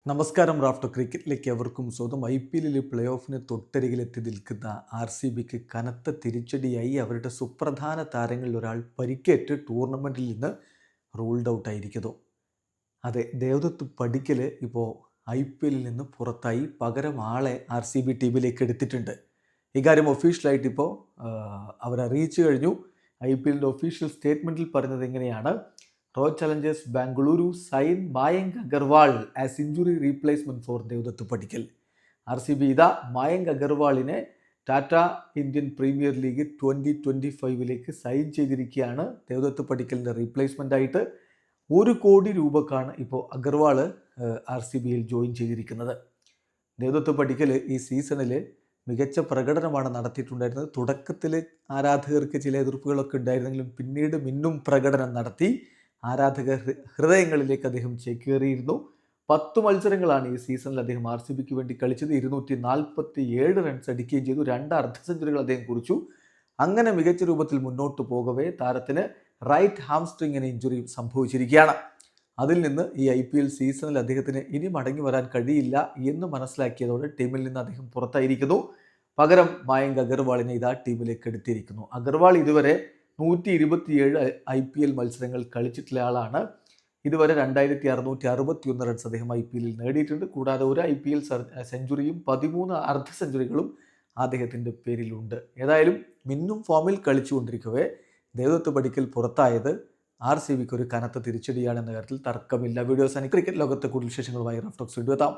നമസ്കാരം. റാഫ്റ്റർ ക്രിക്കറ്റിലേക്ക് എവർക്കും സ്വന്തം. IPL play ഓഫിന് തൊട്ടരികിലെത്തി നിൽക്കുന്ന RCBക്ക് കനത്ത തിരിച്ചടിയായി. അവരുടെ സുപ്രധാന താരങ്ങളിൽ ഒരാൾ പരിക്കേറ്റ് ടൂർണമെൻറ്റിൽ നിന്ന് റൂൾഡ് ഔട്ട് ആയിരിക്കുന്നു. അതെ, ദേവദത്ത് പടിക്കൽ ഇപ്പോൾ IPL നിന്ന് പുറത്തായി. പകരം ആളെ RCB ടീമിലേക്ക് എടുത്തിട്ടുണ്ട്. ഇക്കാര്യം ഒഫീഷ്യലായിട്ട് ഇപ്പോൾ അവർ അറിയിച്ചു കഴിഞ്ഞു. IPL ഒഫീഷ്യൽ സ്റ്റേറ്റ്മെൻറ്റിൽ പറഞ്ഞത് എങ്ങനെയാണ്: Royal Challengers Bengaluru sign Mayank Agarwal as injury replacement for Devdutt Padikkal. RCB ഇതാ മായങ്ക് അഗർവാളിനെ Tata Indian Premier League 2025 sign ചെയ്തിരിക്കുകയാണ്. ദേവദത്ത് പടിക്കലിൻ്റെ റീപ്ലേസ്മെൻ്റ് ആയിട്ട് 1 കോടി രൂപക്കാണ് ഇപ്പോൾ അഗർവാൾ RCBയിൽ ജോയിൻ ചെയ്തിരിക്കുന്നത്. ദേവദത്ത് പടിക്കൽ ഈ സീസണിൽ മികച്ച പ്രകടനമാണ് നടത്തിയിട്ടുണ്ടായിരുന്നത്. തുടക്കത്തിൽ ആരാധകർക്ക് ചില എതിർപ്പുകളൊക്കെ ഉണ്ടായിരുന്നെങ്കിലും പിന്നീട് മിന്നും പ്രകടനം നടത്തി ആരാധക ഹൃദയങ്ങളിലേക്ക് അദ്ദേഹം ചേക്കേറിയിരുന്നു. 10 മത്സരങ്ങളാണ് ഈ സീസണിൽ അദ്ദേഹം RCBക്ക് വേണ്ടി കളിച്ചത്. 247 റൺസ് അടിക്കുകയും ചെയ്തു. 2 അർദ്ധ സെഞ്ചുറികൾ അദ്ദേഹം കുറിച്ചു. അങ്ങനെ മികച്ച രൂപത്തിൽ മുന്നോട്ട് പോകവേ താരത്തിന് റൈറ്റ് ഹാംസ്ട്രിങ്ങിന് ഇഞ്ചുറി സംഭവിച്ചിരിക്കുകയാണ്. അതിൽ നിന്ന് ഈ IPL സീസണിൽ അദ്ദേഹത്തിന് ഇനി മടങ്ങി വരാൻ കഴിയില്ല എന്ന് മനസ്സിലാക്കിയതോടെ ടീമിൽ നിന്ന് അദ്ദേഹം പുറത്തായിരിക്കുന്നു. പകരം മായങ്ക് അഗർവാളിനെ ഇതാ ടീമിലേക്ക് എടുത്തിരിക്കുന്നു. അഗർവാൾ ഇതുവരെ 127 IPL മത്സരങ്ങൾ കളിച്ചിട്ടുള്ള ആളാണ്. ഇതുവരെ 2661 റൺസ് അദ്ദേഹം IPL നേടിയിട്ടുണ്ട്. കൂടാതെ ഒരു IPL സെഞ്ചുറിയും 13 അർദ്ധ സെഞ്ചുറികളും അദ്ദേഹത്തിൻ്റെ പേരിലുണ്ട്. ഏതായാലും മിന്നും ഫോമിൽ കളിച്ചുകൊണ്ടിരിക്കവേ ദേവദത്ത് പടിക്കൽ പുറത്തായത് RCBക്ക് ഒരു കനത്ത തിരിച്ചടിയാണെന്ന കാര്യത്തിൽ തർക്കമില്ല. വീഡിയോസ് ക്രിക്കറ്റ് ലോകത്തെ കൂടുതൽ വിശേഷങ്ങളുമായി റഫ് ടോക്സ് വീണ്ടും എത്താം.